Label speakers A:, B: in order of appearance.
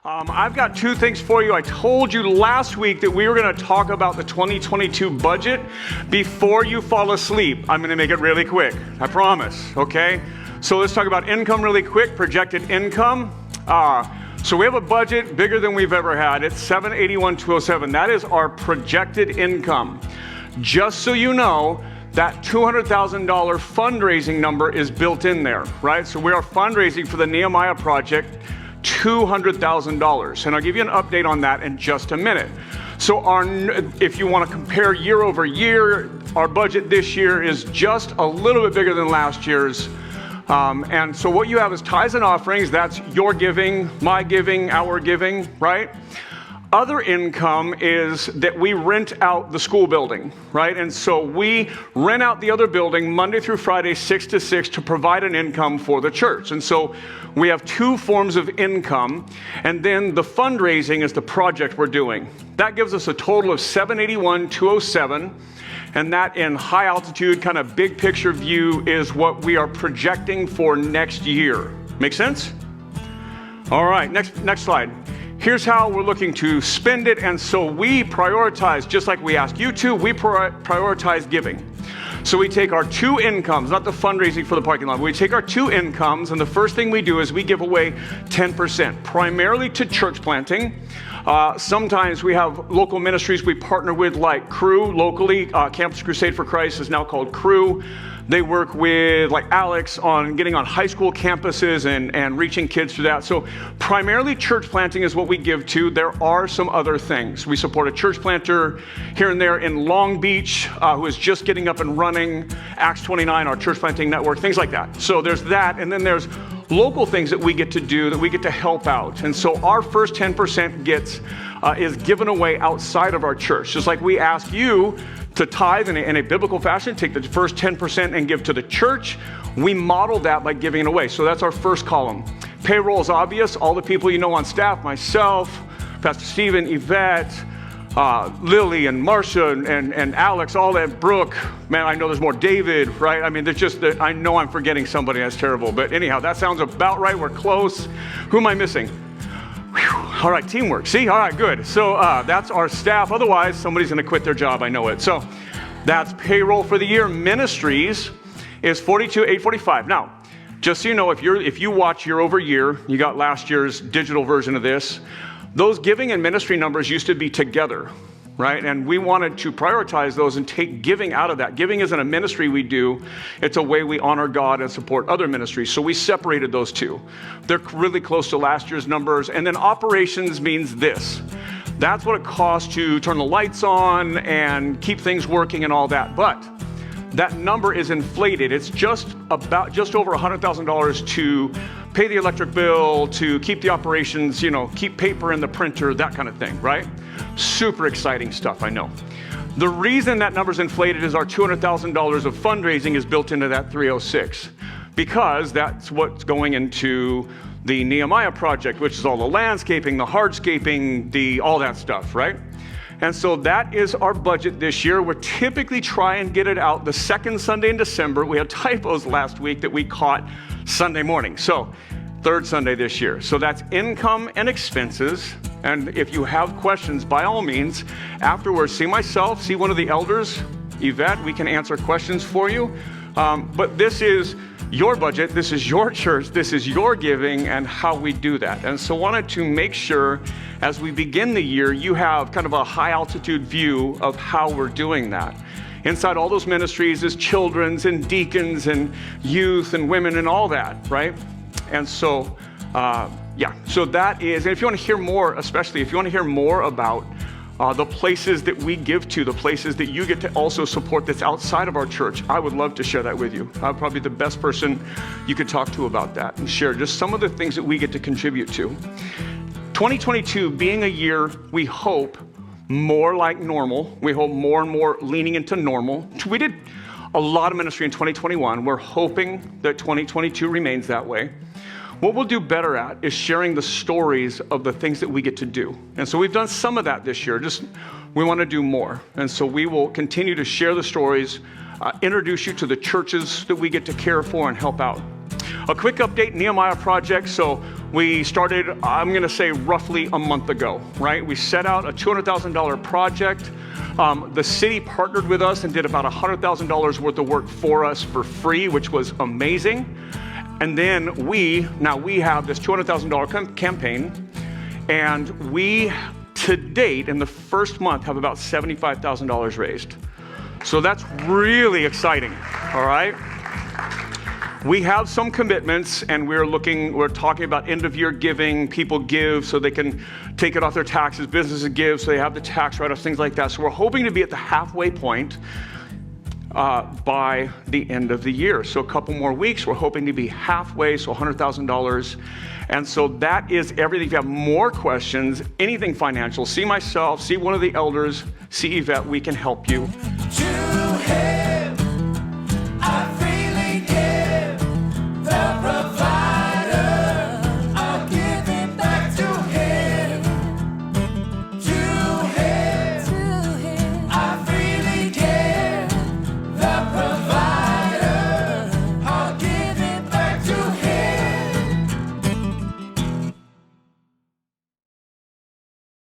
A: I've got two things for you. I told you last week that we were going to talk about the 2022 budget before you fall asleep. I'm going to make it really quick. I promise. Okay? So let's talk about income really quick. Projected income. So we have a budget bigger than we've ever had. It's $781,207. That is our projected income. Just so you know, that $200,000 fundraising number is built in there, right? So we are fundraising for the Nehemiah project, $200,000. And I'll give you an update on that in just a minute. So if you want to compare year over year, our budget this year is just a little bit bigger than last year's. And so what you have is tithes and offerings. That's your giving, my giving, our giving, right? Other income is that we rent out the school building, right? And so we rent out the other building Monday through Friday, 6 to 6, to provide an income for the church. And so we have two forms of income. And then the fundraising is the project we're doing. That gives us a total of $781,207. And that, in high altitude, kind of big picture view, is what we are projecting for next year. Make sense? All right, next slide. Here's how we're looking to spend it. And so we prioritize, just like we ask you to, we prioritize giving. So we take our two incomes, not the fundraising for the parking lot. We take our two incomes, and the first thing we do is we give away 10%, primarily to church planting. Sometimes we have local ministries we partner with, like Cru locally. Campus Crusade for Christ is now called Cru. They work with, like Alex, on getting on high school campuses and reaching kids through that. So primarily church planting is what we give to. There are some other things. We support a church planter here and there in Long Beach who is just getting up and running. Acts 29, our church planting network, things like that. So there's that, and then there's local things that we get to do, that we get to help out. And so our first 10% is given away outside of our church. Just like we ask you to tithe in a biblical fashion, take the first 10% and give to the church, we model that by giving it away. So that's our first column. Payroll is obvious. All the people you know on staff, myself, Pastor Stephen, Yvette, Lily and Marcia and Alex, all that, Brooke, man, I know there's more, David, right? I mean, there's just, I know I'm forgetting somebody, that's terrible. But anyhow, that sounds about right. We're close. Who am I missing? Whew. All right, teamwork. See? All right, good. So that's our staff. Otherwise, somebody's going to quit their job. I know it. So that's payroll for the year. Ministries is $42,845. Now, just so you know, if you watch year over year, you got last year's digital version of this. Those giving and ministry numbers used to be together, right? And we wanted to prioritize those and take giving out of that. Giving isn't a ministry we do. It's a way we honor God and support other ministries. So we separated those two. They're really close to last year's numbers. And then operations means this. That's what it costs to turn the lights on and keep things working and all that. But that number is inflated. It's just over $100,000 to pay the electric bill, to keep the operations, keep paper in the printer, that kind of thing, right? Super exciting stuff, I know. The reason that number's inflated is our $200,000 of fundraising is built into that 306, because that's what's going into the Nehemiah project, which is all the landscaping, the hardscaping, all that stuff, right? And so that is our budget this year. We're typically try and get it out the second Sunday in December. We had typos last week that we caught Sunday morning. So third Sunday this year. So that's income and expenses. And if you have questions, by all means, afterwards, see myself, see one of the elders, Yvette, we can answer questions for you. But this is your budget, this is your church, this is your giving, and how we do that. And so wanted to make sure as we begin the year, you have kind of a high altitude view of how we're doing that. Inside all those ministries is children's and deacons and youth and women and all that, right? And so, so that is, and if you want to hear more, especially if you want to hear more about the places that we give to, the places that you get to also support that's outside of our church, I would love to share that with you. I'm probably the best person you could talk to about that and share just some of the things that we get to contribute to. 2022 being a year, we hope, more like normal. We hope more and more leaning into normal. We did a lot of ministry in 2021. We're hoping that 2022 remains that way. What we'll do better at is sharing the stories of the things that we get to do. And so we've done some of that this year. We want to do more. And so we will continue to share the stories, introduce you to the churches that we get to care for and help out. A quick update, Nehemiah project. So We started, I'm going to say, roughly a month ago, right? We set out a $200,000 project. The city partnered with us and did about $100,000 worth of work for us for free, which was amazing. And then we have this $200,000 campaign, and we, to date, in the first month, have about $75,000 raised. So that's really exciting, all right? We have some commitments, and we're talking about end of year giving. People give so they can take it off their taxes. Businesses give so they have the tax write-offs, things like that. So we're hoping to be at the halfway point by the end of the year. So a couple more weeks, we're hoping to be halfway, so $100,000. And so that is everything. If you have more questions, anything financial, see myself, see one of the elders, see Yvette, we can help you.